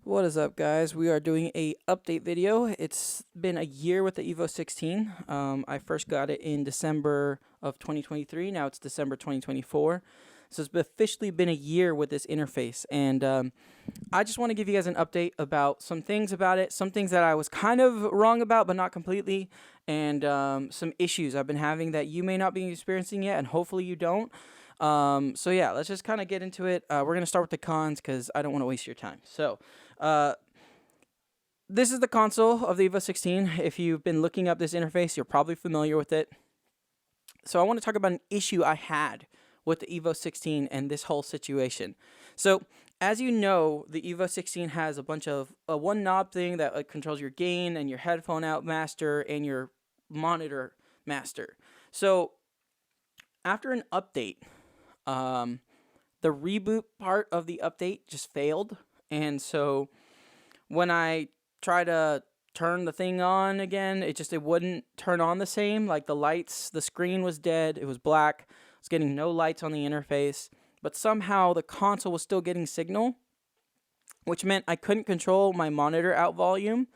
What is up, guys? We are doing a update video. It's been a year with the Evo 16. I first got it in December of 2023. Now it's December 2024. So it's officially been a year with this interface. And I just want to give you guys an update about some things about it, some things that I was kind of wrong about, but not completely, and some issues I've been having that you may not be experiencing yet, and hopefully you don't. So yeah, let's just kind of get into it. We're going to start with the cons because I don't want to waste your time. So, this is the console of the Evo 16. If you've been looking up this interface, you're probably familiar with it. So I want to talk about an issue I had with the Evo 16 and this whole situation. So as you know, the Evo 16 has a bunch of one knob thing that controls your gain and your headphone out master and your monitor master. So after an update, the reboot part of the update just failed, and so when I try to turn the thing on again, it wouldn't turn on the same. Like the lights, the screen was dead. It was black. I was getting no lights on the interface, but somehow the console was still getting signal, which meant I couldn't control my monitor out volume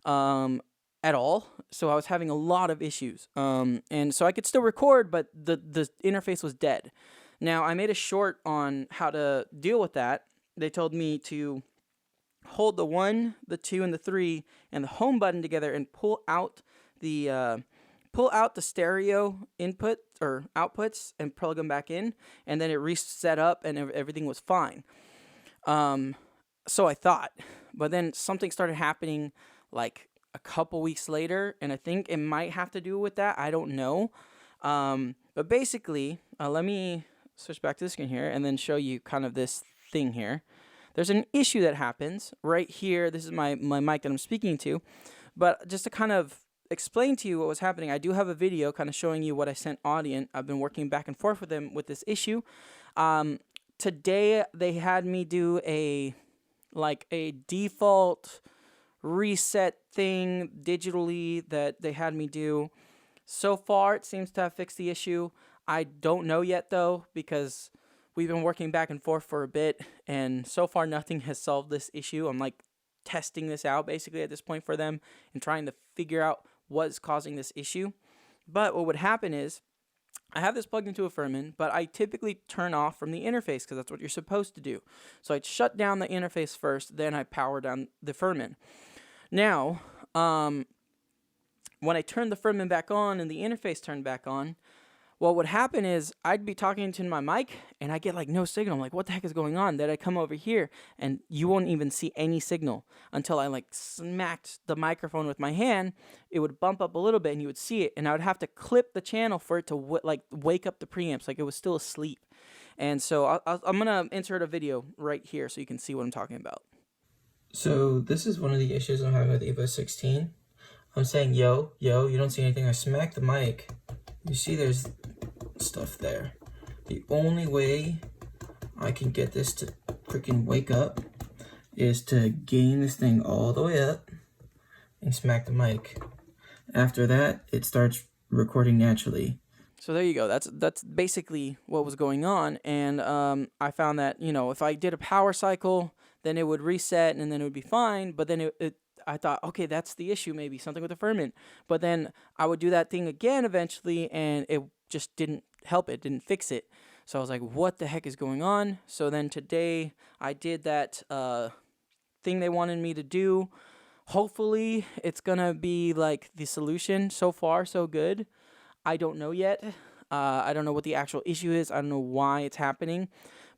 at all. So I was having a lot of issues. And so I could still record, but the interface was dead. Now, I made a short on how to deal with that. They told me to hold the 1, the 2, and the 3 and the home button together and pull out the stereo input or outputs and plug them back in, and then it reset up and everything was fine. So I thought, but then something started happening like a couple weeks later, and I think it might have to do with that. I don't know. But basically, let me switch back to the screen here and then show you kind of this thing here. There's an issue that happens right here. This is my mic that I'm speaking to. But just to kind of explain to you what was happening, I do have a video kind of showing you what I sent Audient. I've been working back and forth with them with this issue. Today, they had me do a default reset thing digitally that they had me do. So far, it seems to have fixed the issue. I don't know yet, though, because we've been working back and forth for a bit, and so far nothing has solved this issue. I'm like testing this out basically at this point for them and trying to figure out what's causing this issue. But what would happen is I have this plugged into a Furman, but I typically turn off from the interface because that's what you're supposed to do. So I'd shut down the interface first, then I power down the Furman. Now, when I turned the Furman back on and the interface turned back on, what would happen is I'd be talking to my mic and I get like no signal. I'm like, what the heck is going on? Then I come over here and you won't even see any signal until I like smacked the microphone with my hand. It would bump up a little bit and you would see it, and I would have to clip the channel for it to wake up the preamps like it was still asleep. And so I'm gonna insert a video right here so you can see what I'm talking about. So this is one of the issues I'm having with Evo 16. I'm saying yo, you don't see anything. I smack the mic. You see there's stuff there. The only way I can get this to freaking wake up is to gain this thing all the way up and smack the mic. After that, it starts recording naturally. So there you go. That's basically what was going on, and I found that, you know, if I did a power cycle, then it would reset and then it would be fine. But then I thought, okay, that's the issue, maybe something with the Furman. But then I would do that thing again eventually, and it just didn't help it, didn't fix it. So I was like, what the heck is going on? So then today I did that thing they wanted me to do. Hopefully it's gonna be like the solution. So far, so good. I don't know yet. I don't know what the actual issue is. I don't know why it's happening.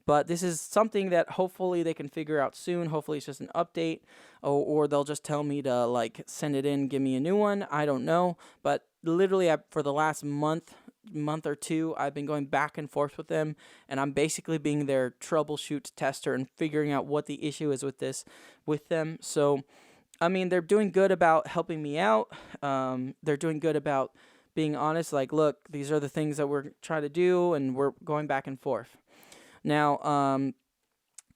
But this is something that hopefully they can figure out soon. Hopefully it's just an update, or they'll just tell me to like send it in, give me a new one. I don't know. But literally for the last month or two, I've been going back and forth with them, and I'm basically being their troubleshoot tester and figuring out what the issue is with this with them. So, I mean, they're doing good about helping me out. They're doing good about being honest, like, look, these are the things that we're trying to do, and we're going back and forth. Now,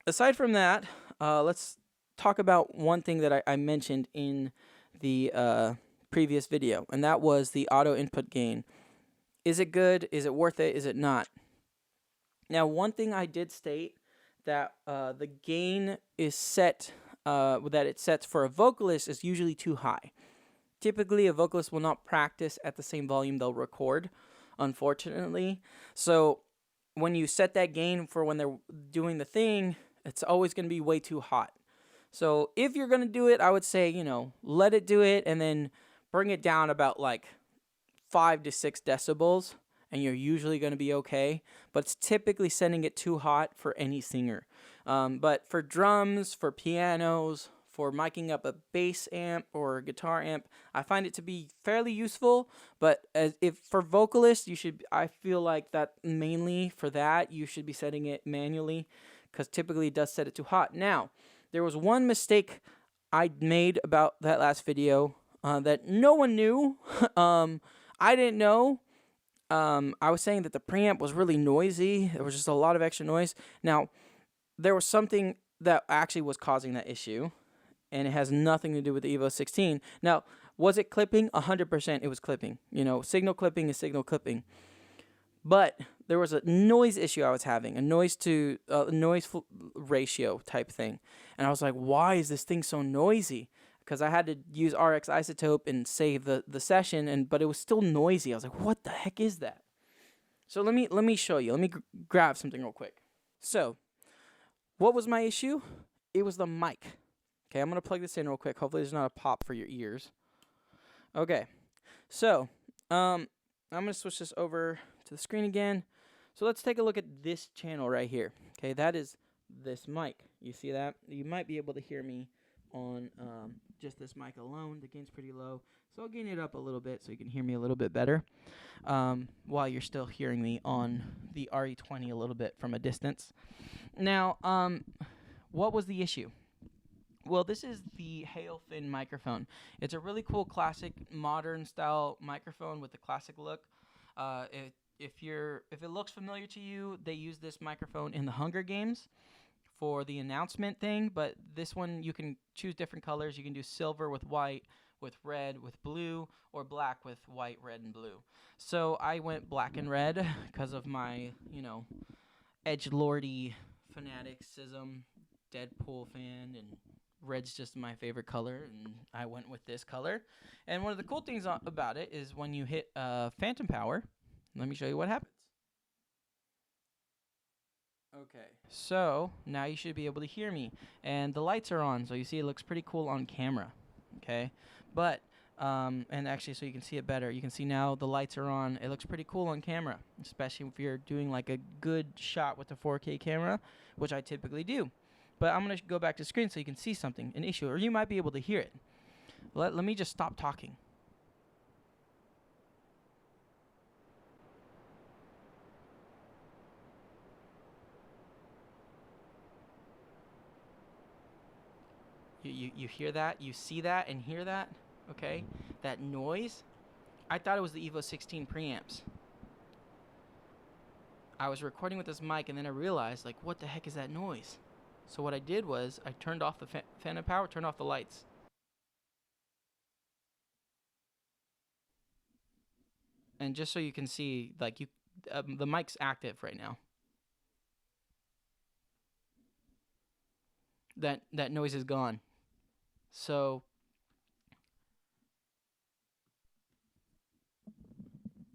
aside from that, let's talk about one thing that I mentioned in the previous video, and that was the auto input gain. Is it good? Is it worth it? Is it not? Now, one thing I did state that the gain is set that it sets for a vocalist is usually too high. Typically, a vocalist will not practice at the same volume they'll record, unfortunately. So when you set that gain for when they're doing the thing, it's always going to be way too hot. So if you're going to do it, I would say, let it do it and then bring it down about like 5 to 6 decibels, and you're usually going to be okay. But it's typically setting it too hot for any singer. But for drums, for pianos, for miking up a bass amp or a guitar amp, I find it to be fairly useful. But if for vocalists, I feel like that mainly for that, you should be setting it manually, because typically it does set it too hot. Now, there was one mistake I made about that last video that no one knew. I didn't know. I was saying that the preamp was really noisy. There was just a lot of extra noise. Now, there was something that actually was causing that issue, and it has nothing to do with the Evo 16. Now, was it clipping? 100% it was clipping. Signal clipping is signal clipping. But there was a noise issue I was having, a noise ratio type thing. And I was like, why is this thing so noisy? Because I had to use RX Isotope and save the session, but it was still noisy. I was like, what the heck is that? So let me show you. Let me grab something real quick. So, what was my issue? It was the mic. Okay, I'm going to plug this in real quick. Hopefully there's not a pop for your ears. Okay, so I'm going to switch this over to the screen again. So let's take a look at this channel right here. Okay, that is this mic. You see that? You might be able to hear me on just this mic alone. The gain's pretty low, so I'll gain it up a little bit so you can hear me a little bit better while you're still hearing me on the RE20 a little bit from a distance. Now, what was the issue? Well, this is the Halefin microphone. It's a really cool classic modern style microphone with the classic look. If it looks familiar to you, they use this microphone in the Hunger Games for the announcement thing, but this one you can choose different colors. You can do silver with white, with red, with blue, or black with white, red, and blue. So I went black and red because of my, edgelordy fanaticism, Deadpool fan, and red's just my favorite color, and I went with this color. And one of the cool things about it is when you hit phantom power, let me show you what happens. Okay, so now you should be able to hear me, and the lights are on, so you see it looks pretty cool on camera. Okay, but and actually, so you can see it better, you can see now the lights are on. It looks pretty cool on camera, especially if you're doing like a good shot with the 4K camera, which I typically do. But I'm going to go back to screen so you can see something, an issue, or you might be able to hear it. Let me just stop talking. You hear that? You see that and hear that? Okay? That noise? I thought it was the Evo 16 preamps. I was recording with this mic, and then I realized, like, what the heck is that noise? So what I did was I turned off the phantom power, turned off the lights. And just so you can see, like, the mic's active right now. That noise is gone. So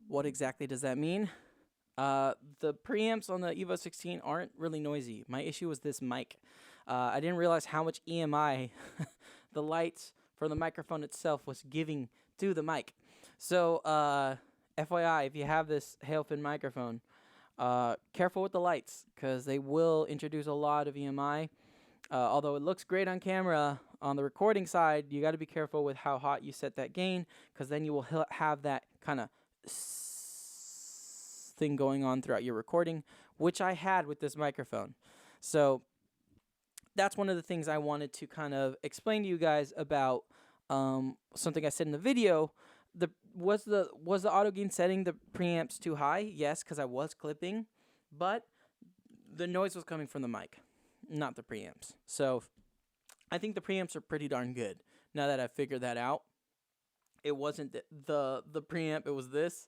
what exactly does that mean? The preamps on the Evo 16 aren't really noisy. My issue was this mic. I didn't realize how much EMI the lights for the microphone itself was giving to the mic. So, FYI, if you have this Halefin microphone, careful with the lights, because they will introduce a lot of EMI. Although it looks great on camera, on the recording side, you got to be careful with how hot you set that gain, because then you will have that kind of thing going on throughout your recording, which I had with this microphone. So that's one of the things I wanted to kind of explain to you guys about something I said in the video. Was the auto gain setting the preamps too high? Yes, because I was clipping, but the noise was coming from the mic, not the preamps. So I think the preamps are pretty darn good now that I've figured that out. It wasn't the preamp, it was this.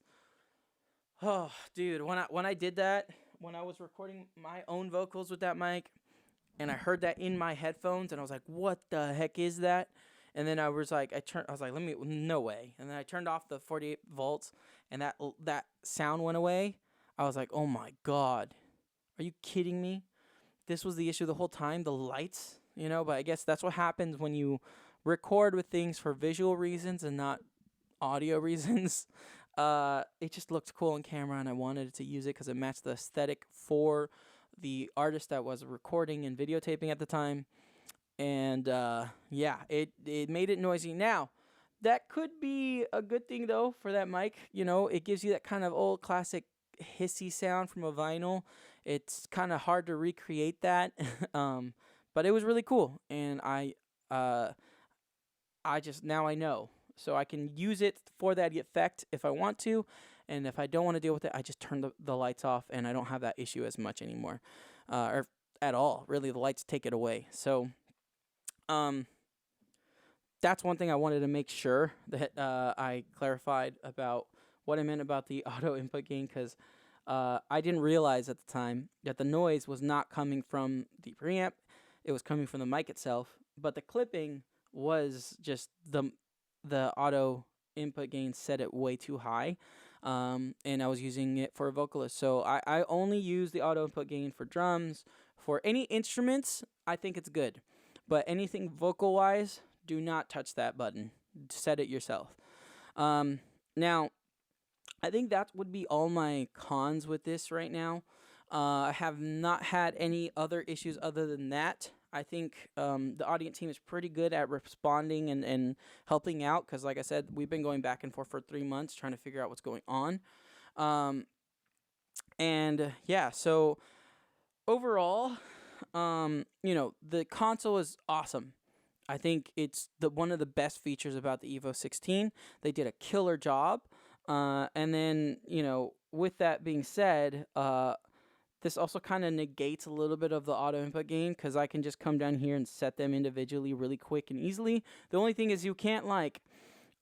Oh, dude, when I did that, when I was recording my own vocals with that mic, and I heard that in my headphones, and I was like, "What the heck is that?" And then I was like, I was like, "Let me, no way!" And then I turned off the 48 volts, and that sound went away. I was like, "Oh my god, are you kidding me?" This was the issue the whole time, the lights, but I guess that's what happens when you record with things for visual reasons and not audio reasons. It just looked cool on camera, and I wanted to use it because it matched the aesthetic for the artist that was recording and videotaping at the time. And yeah, it made it noisy. Now, that could be a good thing though for that mic. It gives you that kind of old classic hissy sound from a vinyl. It's kind of hard to recreate that, but it was really cool, and uh, I just now I know. So I can use it for that effect if I want to, and if I don't want to deal with it, I just turn the lights off, and I don't have that issue as much anymore, or at all. Really, the lights take it away. So, um, that's one thing I wanted to make sure that I clarified about what I meant about the auto input gain, because I didn't realize at the time that the noise was not coming from the preamp; it was coming from the mic itself. But the clipping was just the auto input gain set it way too high, and I was using it for a vocalist. So I only use the auto input gain for drums. For any instruments, I think it's good, but anything vocal wise, do not touch that button. Set it yourself. Now, I think that would be all my cons with this right now. I have not had any other issues other than that. I think the audience team is pretty good at responding and helping out because, like I said, we've been going back and forth for 3 months trying to figure out what's going on. Um, and yeah, so overall, the console is awesome. I think it's one of the best features about the Evo 16. They did a killer job. And then, with that being said, this also kind of negates a little bit of the auto input gain because I can just come down here and set them individually really quick and easily. The only thing is you can't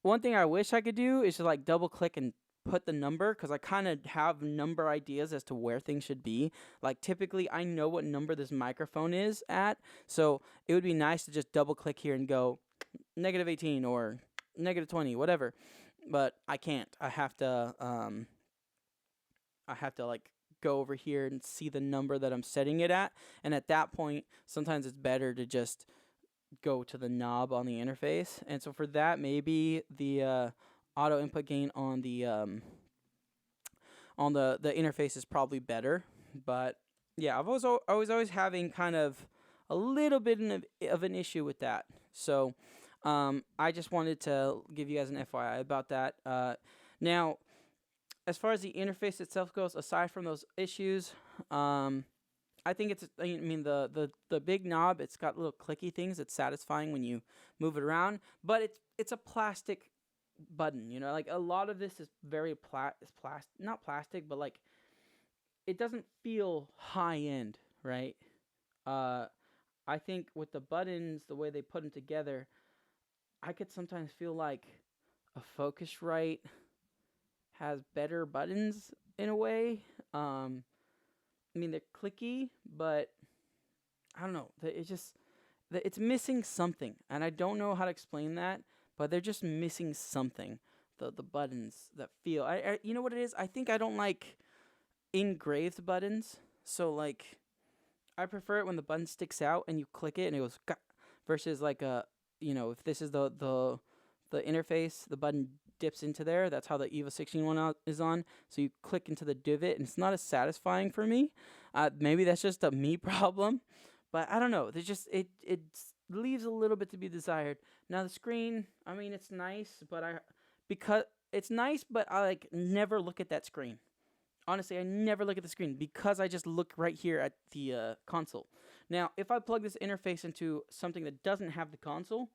one thing I wish I could do is to double click and put the number because I kind of have number ideas as to where things should be. Like typically I know what number this microphone is at, so it would be nice to just double click here and go -18 or -20, whatever. But I can't. I have to go over here and see the number that I'm setting it at, and at that point sometimes it's better to just go to the knob on the interface. And so for that, maybe the auto input gain on the interface is probably better. But yeah, I was always having kind of a little bit of an issue with that. So I just wanted to give you guys an FYI about that. Now, as far as the interface itself goes, aside from those issues, I think the big knob, it's got little clicky things. It's satisfying when you move it around, but it's a plastic button. Like a lot of this is very not plastic, but it doesn't feel high end, right? I think with the buttons, the way they put them together, I could sometimes feel like a Focusrite has better buttons in a way. They're clicky, but I don't know. It's missing something, and I don't know how to explain that. But they're just missing something. The buttons that feel. You know what it is? I think I don't like engraved buttons. So I prefer it when the button sticks out and you click it and it goes versus if this is the interface, the button dips into there. That's how the Evo 16 one is on. So you click into the divot, and it's not as satisfying for me. Maybe that's just a me problem, but I don't know. There's just it leaves a little bit to be desired. Now the screen, it's nice, but because it's nice, but I never look at that screen. Honestly, I never look at the screen because I just look right here at the console. Now, if I plug this interface into something that doesn't have the console,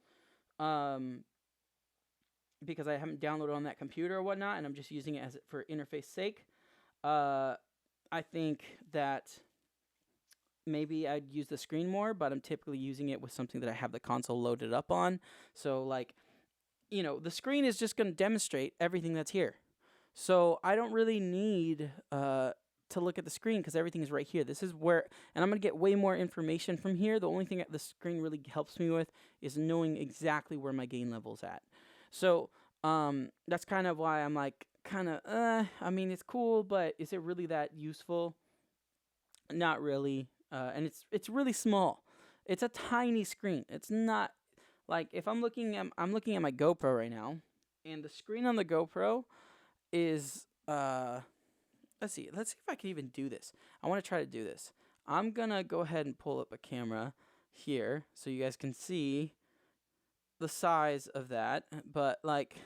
because I haven't downloaded on that computer or whatnot, and I'm just using it for interface sake, I think that maybe I'd use the screen more, but I'm typically using it with something that I have the console loaded up on. So the screen is just going to demonstrate everything that's here. So I don't really need to to look at the screen because everything is right here. This is where, and I'm going to get way more information from here. The only thing that the screen really helps me with is knowing exactly where my gain level's at. So that's kind of why I'm like, I mean, it's cool, but is it really that useful? Not really. And it's really small. It's a tiny screen. It's not like if I'm looking at my GoPro right now, and the screen on the GoPro is let's see if I can even do this. I want to try to do this. I'm gonna go ahead and pull up a camera here so you guys can see the size of that. But like,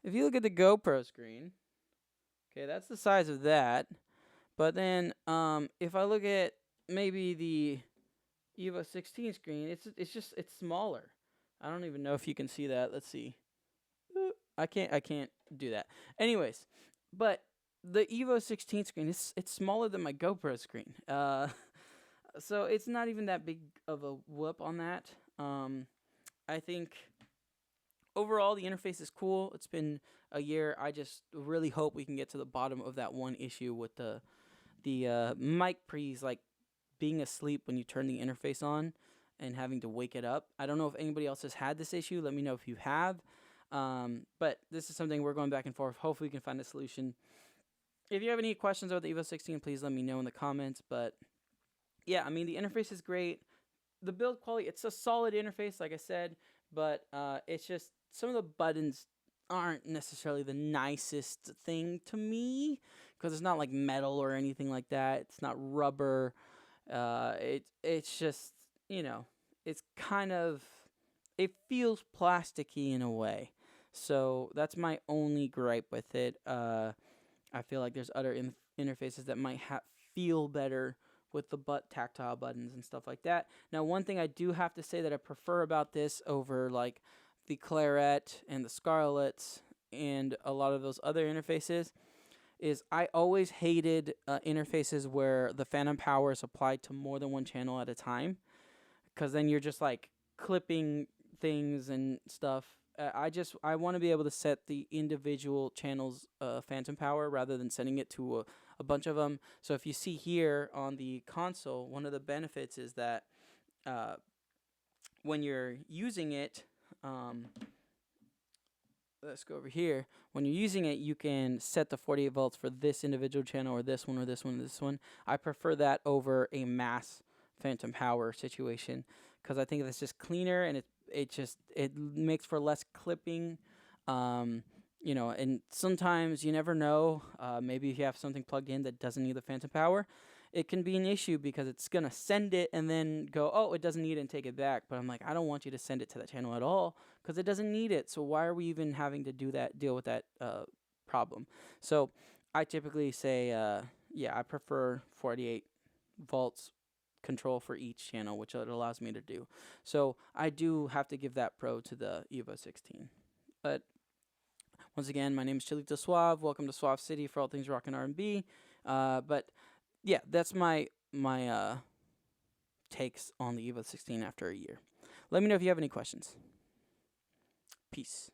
if you look at the GoPro screen, okay, that's the size of that. But then if I look at maybe the Evo 16 screen, it's smaller. I don't even know if you can see that. Let's see. I can't do that. Anyways, but the Evo 16 screen it's smaller than my GoPro screen. So it's not even that big of a whoop on that. I think overall the interface is cool. It's been a year. I just really hope we can get to the bottom of that one issue with the mic pre's like being asleep when you turn the interface on and having to wake it up. I don't know if anybody else has had this issue. Let me know if you have. But this is something we're going back and forth. Hopefully we can find a solution. If you have any questions about the Evo 16, please let me know in the comments. But yeah, I mean, the interface is great. The build quality, it's a solid interface, like I said, but it's just some of the buttons aren't necessarily the nicest thing to me because it's not like metal or anything like that. It's not rubber. It's just, it's kind of, it feels plasticky in a way. So that's my only gripe with it. I feel like there's other interfaces that might feel better with the tactile buttons and stuff like that. Now, one thing I do have to say that I prefer about this over like the Claret and the Scarlett and a lot of those other interfaces is I always hated interfaces where the phantom power is applied to more than one channel at a time, because then you're just like clipping things and stuff. I want to be able to set the individual channels phantom power rather than sending it to a bunch of them. So if you see here on the console, one of the benefits is that when you're using it, let's go over here. When you're using it, you can set the 48 volts for this individual channel or this one or this one or this one. I prefer that over a mass phantom power situation because I think that's just cleaner and it makes for less clipping. And sometimes you never know. Maybe if you have something plugged in that doesn't need the phantom power, it can be an issue because it's going to send it and then go, oh, it doesn't need it and take it back. But I'm like, I don't want you to send it to that channel at all because it doesn't need it. So why are we even having to deal with that problem? So I typically say, I prefer 48 volts control for each channel, which it allows me to do. So I do have to give that pro to the Evo 16. But once again, my name is Chilito Suave. Welcome to Suave City for all things rock and R&B. But yeah, that's my takes on the Evo 16 after a year. Let me know if you have any questions. Peace.